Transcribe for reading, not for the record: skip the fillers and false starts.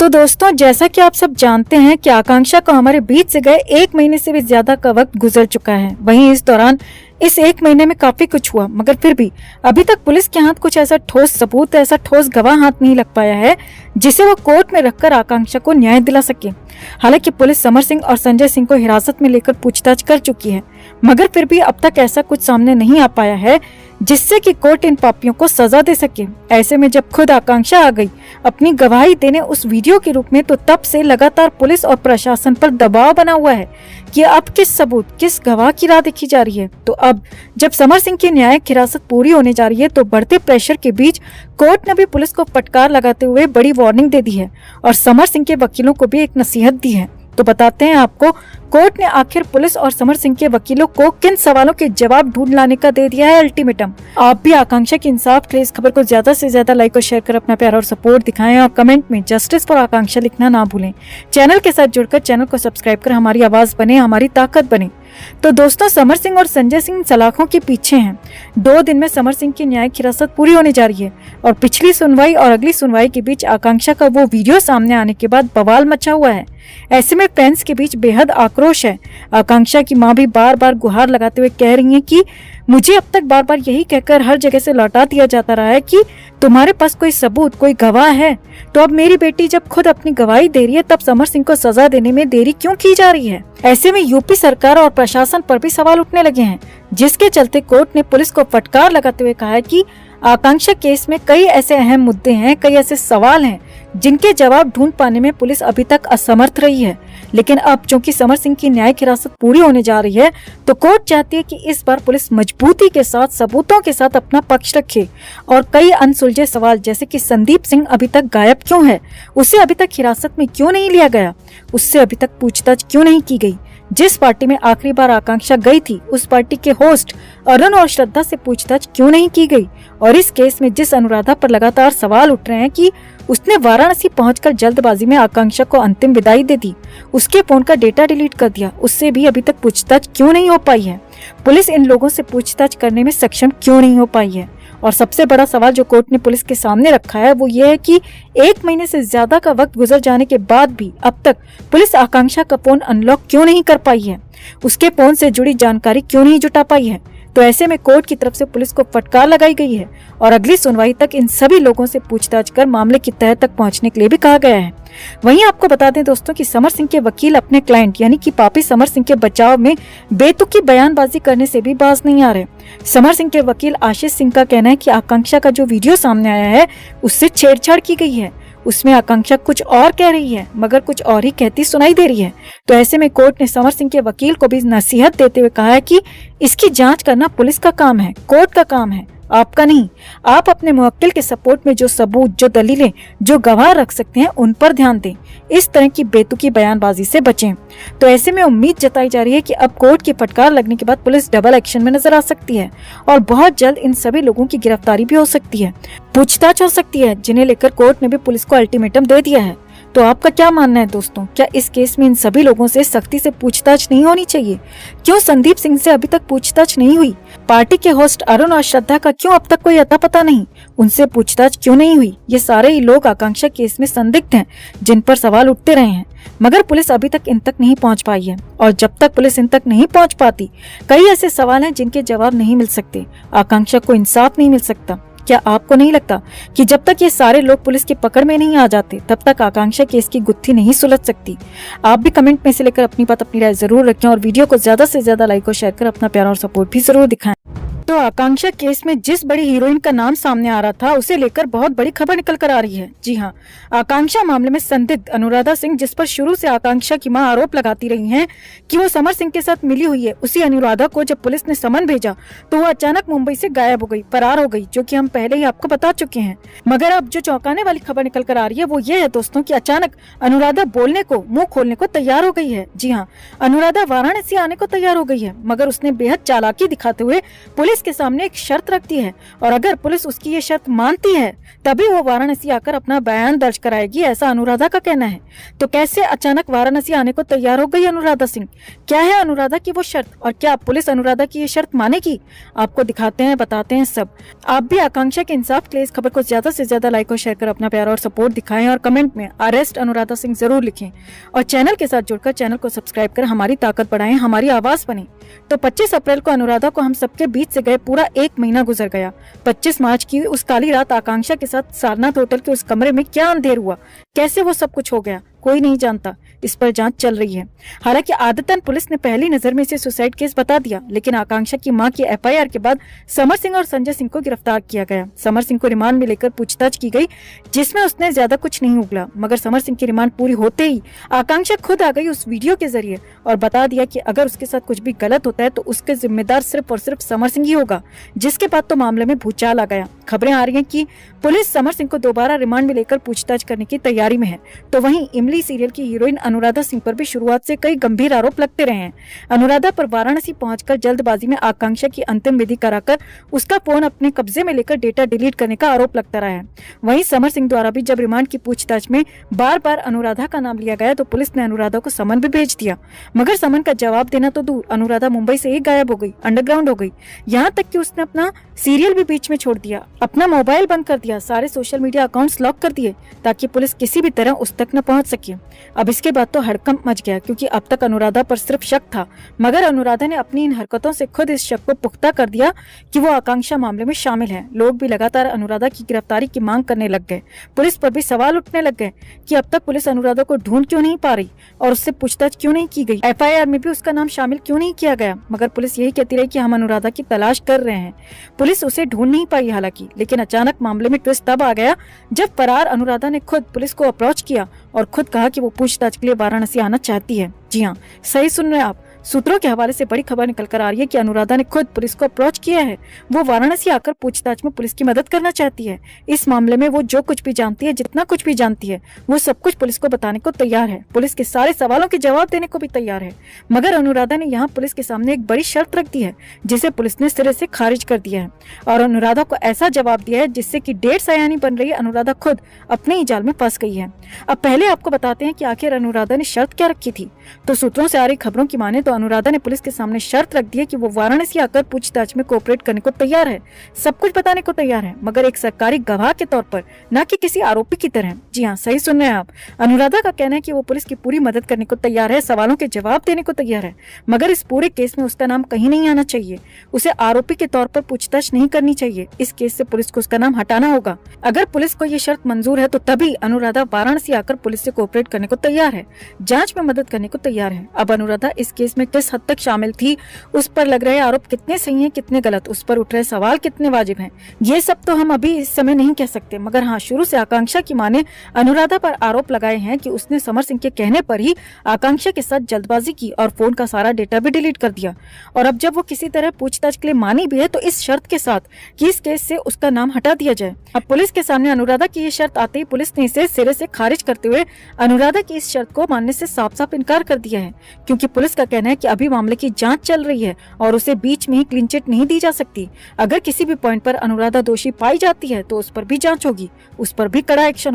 तो दोस्तों, जैसा कि आप सब जानते हैं कि आकांक्षा को हमारे बीच से गए 1 महीने से भी ज्यादा का वक्त गुजर चुका है। वहीं इस दौरान इस 1 महीने में काफी कुछ हुआ, मगर फिर भी अभी तक पुलिस के हाथ कुछ ऐसा ठोस सबूत, ऐसा ठोस गवाह हाथ नहीं लग पाया है जिसे वो कोर्ट में रखकर आकांक्षा को न्याय दिला सके। हालांकि पुलिस समर सिंह और संजय सिंह को हिरासत में लेकर पूछताछ कर चुकी है, मगर फिर भी अब तक ऐसा कुछ सामने नहीं आ पाया है जिससे कि कोर्ट इन पापियों को सजा दे सके। ऐसे में जब खुद आकांक्षा आ गई अपनी गवाही देने उस वीडियो के रूप में, तो तब से लगातार पुलिस और प्रशासन पर दबाव बना हुआ है कि अब किस सबूत, किस गवाह की राह देखी जा रही है। तो अब जब समर सिंह की न्यायिक हिरासत पूरी होने जा रही है, तो बढ़ते प्रेशर के बीच कोर्ट ने भी पुलिस को फटकार लगाते हुए बड़ी वार्निंग दे दी है और समर सिंह के वकीलों को भी एक नसीहत दी है। तो बताते हैं आपको कोर्ट ने आखिर पुलिस और समर सिंह के वकीलों को किन सवालों के जवाब ढूंढ लाने का दे दिया है अल्टीमेटम। आप भी आकांक्षा के इंसाफ के लिए इस खबर को ज्यादा से ज्यादा लाइक और शेयर कर अपना प्यार और सपोर्ट दिखाएं और कमेंट में जस्टिस फॉर आकांक्षा लिखना ना भूलें। चैनल के साथ जुड़कर चैनल को सब्सक्राइब कर हमारी आवाज बने, हमारी ताकत बने। तो दोस्तों, समर सिंह और संजय सिंह सलाखों के पीछे हैं। 2 दिन में समर सिंह की न्यायिक हिरासत पूरी होने जा रही है और पिछली सुनवाई और अगली सुनवाई के बीच आकांक्षा का वो वीडियो सामने आने के बाद बवाल मचा हुआ है। ऐसे में फैंस के बीच बेहद आक्रोश है। आकांक्षा की मां भी बार बार गुहार लगाते हुए कह रही हैं कि मुझे अब तक बार बार यही कहकर हर जगह से लौटा दिया जाता रहा है कि तुम्हारे पास कोई सबूत, कोई गवाह है, तो अब मेरी बेटी जब खुद अपनी गवाही दे रही है तब समर सिंह को सजा देने में देरी क्यों की जा रही है। ऐसे में यूपी सरकार और प्रशासन पर भी सवाल उठने लगे हैं, जिसके चलते कोर्ट ने पुलिस को फटकार लगाते हुए कहा है कि आकांक्षा केस में कई ऐसे अहम मुद्दे हैं, कई ऐसे सवाल हैं जिनके जवाब ढूंढ पाने में पुलिस अभी तक असमर्थ रही है। लेकिन अब चूंकि समर सिंह की न्यायिक हिरासत पूरी होने जा रही है, तो कोर्ट चाहती है कि इस बार पुलिस मजबूती के साथ, सबूतों के साथ अपना पक्ष रखे और कई अनसुलझे सवाल जैसे कि संदीप सिंह अभी तक गायब क्यों है, उसे अभी तक हिरासत में क्यों नहीं लिया गया, उससे अभी तक पूछताछ क्यों नहीं की गई, जिस पार्टी में आखिरी बार आकांक्षा गई थी उस पार्टी के होस्ट अरुण और श्रद्धा से पूछताछ क्यों नहीं की गई, और इस केस में जिस अनुराधा पर लगातार सवाल उठ रहे हैं कि उसने वाराणसी पहुंचकर जल्दबाजी में आकांक्षा को अंतिम विदाई दे दी, उसके फोन का डेटा डिलीट कर दिया, उससे भी अभी तक पूछताछ क्यों नहीं हो पाई है। पुलिस इन लोगों से पूछताछ करने में सक्षम क्यों नहीं हो पाई है। और सबसे बड़ा सवाल जो कोर्ट ने पुलिस के सामने रखा है वो ये है कि 1 महीने से ज्यादा का वक्त गुजर जाने के बाद भी अब तक पुलिस आकांक्षा का फोन अनलॉक क्यों नहीं कर पाई है, उसके फोन से जुड़ी जानकारी क्यों नहीं जुटा पाई है। तो ऐसे में कोर्ट की तरफ से पुलिस को फटकार लगाई गई है और अगली सुनवाई तक इन सभी लोगों से पूछताछ कर मामले की तह तक पहुंचने के लिए भी कहा गया है। वहीं आपको बता दें दोस्तों कि समर सिंह के वकील अपने क्लाइंट यानी कि पापी समर सिंह के बचाव में बेतुकी बयानबाजी करने से भी बाज नहीं आ रहे। समर सिंह के वकील आशीष सिंह का कहना है कि आकांक्षा का जो वीडियो सामने आया है उससे छेड़छाड़ की गई है, उसमें आकांक्षा कुछ और कह रही है मगर कुछ और ही कहती सुनाई दे रही है। तो ऐसे में कोर्ट ने समर सिंह के वकील को भी नसीहत देते हुए कहा है कि इसकी जांच करना पुलिस का काम है, कोर्ट का काम है, आपका नहीं। आप अपने मुवक्किल के सपोर्ट में जो सबूत, जो दलीलें, जो गवाह रख सकते हैं उन पर ध्यान दें, इस तरह की बेतुकी बयानबाजी से बचें। तो ऐसे में उम्मीद जताई जा रही है कि अब कोर्ट की फटकार लगने के बाद पुलिस डबल एक्शन में नजर आ सकती है और बहुत जल्द इन सभी लोगों की गिरफ्तारी भी हो सकती है, पूछताछ हो सकती है, जिन्हें लेकर कोर्ट ने भी पुलिस को अल्टीमेटम दे दिया है। तो आपका क्या मानना है दोस्तों, क्या इस केस में इन सभी लोगों से सख्ती से पूछताछ नहीं होनी चाहिए? क्यों संदीप सिंह से अभी तक पूछताछ नहीं हुई? पार्टी के होस्ट अरुण और श्रद्धा का क्यों अब तक कोई अता पता नहीं, उनसे पूछताछ क्यों नहीं हुई? ये सारे ही लोग आकांक्षा केस में संदिग्ध हैं, जिन पर सवाल उठते रहे हैं, मगर पुलिस अभी तक इन तक नहीं पहुंच पाई है। और जब तक पुलिस इन तक नहीं पहुंच पाती, कई ऐसे सवाल हैं जिनके जवाब नहीं मिल सकते, आकांक्षा को इंसाफ नहीं मिल सकता। क्या आपको नहीं लगता कि जब तक ये सारे लोग पुलिस की पकड़ में नहीं आ जाते तब तक आकांक्षा केस की गुत्थी नहीं सुलझ सकती? आप भी कमेंट में से लेकर अपनी बात, अपनी राय जरूर रखें और वीडियो को ज्यादा से ज्यादा लाइक और शेयर कर अपना प्यार और सपोर्ट भी जरूर दिखाएं। तो आकांक्षा केस में जिस बड़ी हीरोइन का नाम सामने आ रहा था उसे लेकर बहुत बड़ी खबर निकल कर आ रही है। जी हाँ, आकांक्षा मामले में संदिग्ध अनुराधा सिंह, जिस पर शुरू से आकांक्षा की मां आरोप लगाती रही हैं कि वो समर सिंह के साथ मिली हुई है, उसी अनुराधा को जब पुलिस ने समन भेजा तो वो अचानक मुंबई से गायब हो गई, फरार हो गई, जो कि हम पहले ही आपको बता चुके हैं। मगर अब जो चौंकाने वाली खबर निकल कर आ रही है वो ये है दोस्तों कि अचानक अनुराधा बोलने को, मुंह खोलने को तैयार हो गई है। जी हाँ, अनुराधा वाराणसी आने को तैयार हो गई है, मगर उसने बेहद चालाकी दिखाते हुए पुलिस पुलिस के सामने एक शर्त रखती है और अगर पुलिस उसकी ये शर्त मानती है तभी वो वाराणसी आकर अपना बयान दर्ज कराएगी, ऐसा अनुराधा का कहना है। तो कैसे अचानक वाराणसी आने को तैयार हो गई अनुराधा सिंह? क्या है अनुराधा की वो शर्त और क्या पुलिस अनुराधा की ये शर्त मानेगी? आपको दिखाते हैं, बताते हैं सब। आप भी आकांक्षा के इंसाफ के लिए इस खबर को ज्यादा से ज्यादा लाइक और शेयर कर अपना प्यार और सपोर्ट दिखाएं और कमेंट में अरेस्ट अनुराधा सिंह जरूर लिखें और चैनल के साथ जुड़कर चैनल को सब्सक्राइब कर हमारी ताकत बढ़ाएं, हमारी आवाज बने। तो 25 अप्रैल को अनुराधा को हम सबके बीच से गए पूरा 1 महीना गुजर गया। 25 मार्च की उस काली रात आकांक्षा के साथ सारनाथ होटल के उस कमरे में क्या अंधेर हुआ, कैसे वो सब कुछ हो गया, कोई नहीं जानता। इस पर जांच चल रही है। हालांकि आदतन पुलिस ने पहली नजर में इसे सुसाइड केस बता दिया, लेकिन आकांक्षा की मां की एफआईआर के बाद समर सिंह और संजय सिंह को गिरफ्तार किया गया। समर सिंह को रिमांड में लेकर पूछताछ की गई, जिसमें उसने ज्यादा कुछ नहीं उगला, मगर समर सिंह की रिमांड पूरी होते ही आकांक्षा खुद आ गई उस वीडियो के जरिए और बता दिया कि अगर उसके साथ कुछ भी गलत होता है तो उसके जिम्मेदार सिर्फ और सिर्फ समर सिंह ही होगा। जिसके बाद तो मामले में भूचाल आ गया। खबरें आ रही हैं कि पुलिस समर सिंह को दोबारा रिमांड में लेकर पूछताछ करने की तैयारी में है। तो वहीं इमली सीरियल की हीरोइन अनुराधा सिंह पर भी शुरुआत से कई गंभीर आरोप लगते रहे हैं। अनुराधा पर वाराणसी पहुंचकर जल्दबाजी में आकांक्षा की अंतिम विधि कराकर उसका फोन अपने कब्जे में लेकर डेटा डिलीट करने का आरोप लगता रहा है। वहीं समर सिंह द्वारा भी जब रिमांड की पूछताछ में बार बार अनुराधा का नाम लिया गया तो पुलिस ने अनुराधा को समन भी भेज दिया, मगर समन का जवाब देना तो दूर, अनुराधा मुंबई से ही गायब हो गई, अंडरग्राउंड हो गई। यहाँ तक कि उसने अपना सीरियल भी बीच में छोड़ दिया, अपना मोबाइल बंद कर दिया, सारे सोशल मीडिया अकाउंट्स लॉक कर दिए ताकि पुलिस किसी भी तरह उस तक न पहुंच सके। अब इसके बाद तो हड़कंप मच गया, क्योंकि अब तक अनुराधा पर सिर्फ शक था, मगर अनुराधा ने अपनी इन हरकतों से खुद इस शक को पुख्ता कर दिया कि वो आकांक्षा मामले में शामिल है। लोग भी लगातार अनुराधा की गिरफ्तारी की मांग करने लग गए। पुलिस पर भी सवाल उठने लग गए कि अब तक पुलिस अनुराधा को ढूंढ क्यों नहीं पा रही और उससे पूछताछ क्यों नहीं की गई, एफआईआर में भी उसका नाम शामिल क्यों नहीं किया गया। मगर पुलिस यही कहती रही कि हम अनुराधा की तलाश कर रहे हैं। पुलिस उसे ढूंढ नहीं पाई हालांकि, लेकिन अचानक मामले में ट्विस्ट तब आ गया जब फरार अनुराधा ने खुद पुलिस को अप्रोच किया और खुद कहा कि वो पूछताछ के लिए वाराणसी आना चाहती है। जी हाँ, सही सुन रहे हैं आप। सूत्रों के हवाले से बड़ी खबर निकल कर आ रही है कि अनुराधा ने खुद पुलिस को अप्रोच किया है। वो वाराणसी आकर पूछताछ में पुलिस की मदद करना चाहती है। इस मामले में वो जो कुछ भी जानती है, जितना कुछ भी जानती है, वो सब कुछ पुलिस को बताने को तैयार है। पुलिस के सारे सवालों के जवाब देने को भी तैयार है। मगर अनुराधा ने यहाँ पुलिस के सामने एक बड़ी शर्त रख दी है, जिसे पुलिस ने सिरे से खारिज कर दिया है और अनुराधा को ऐसा जवाब दिया है जिससे कि 1.5 सयानी बन रही अनुराधा खुद अपने ही जाल में फंस गई है। अब पहले आपको बताते हैं कि आखिर अनुराधा ने शर्त क्या रखी थी। तो सूत्रों से आ रही खबरों की माने तो अनुराधा ने पुलिस के सामने शर्त रख दी है कि वो वाराणसी आकर पूछताछ में कोऑपरेट करने को तैयार है, सब कुछ बताने को तैयार है, मगर एक सरकारी गवाह के तौर पर, न कि किसी आरोपी की तरह। जी हाँ, सही सुन रहे हैं आप। अनुराधा का कहना है कि वो पुलिस की पूरी मदद करने को तैयार है, सवालों के जवाब देने को तैयार है, मगर इस पूरे केस में उसका नाम कहीं नहीं आना चाहिए। उसे आरोपी के तौर पर पूछताछ नहीं करनी चाहिए। इस केस से पुलिस को उसका नाम हटाना होगा। अगर पुलिस को ये शर्त मंजूर है तो तभी अनुराधा वाराणसी आकर पुलिस से कोऑपरेट करने को तैयार है, जांच में मदद करने को तैयार है। अब अनुराधा इस केस में किस हद तक शामिल थी, उस पर लग रहे आरोप कितने सही हैं, कितने गलत, उस पर उठ रहे सवाल कितने वाजिब हैं, ये सब तो हम अभी इस समय नहीं कह सकते। मगर हाँ, शुरू से आकांक्षा की मां ने अनुराधा पर आरोप लगाए हैं कि उसने समर सिंह के कहने पर ही आकांक्षा के साथ जल्दबाजी की और फोन का सारा डेटा भी डिलीट कर दिया। और अब जब वो किसी तरह पूछताछ के लिए मानी भी है तो इस शर्त के साथ कि इस केस से उसका नाम हटा दिया जाए। अब पुलिस के सामने अनुराधा की ये शर्त आते ही पुलिस ने इसे सिरे से खारिज करते हुए अनुराधा की इस शर्त को मानने से साफ साफ इनकार कर दिया है, क्योंकि पुलिस का कहना है कि अभी मामले की जांच चल रही है और उसे बीच में ही क्लीन चिट नहीं दी जा सकती। अगर किसी भी पॉइंट पर अनुराधा दोषी पाई जाती है तो उस पर भी जांच होगी, उस पर भी कड़ा एक्शन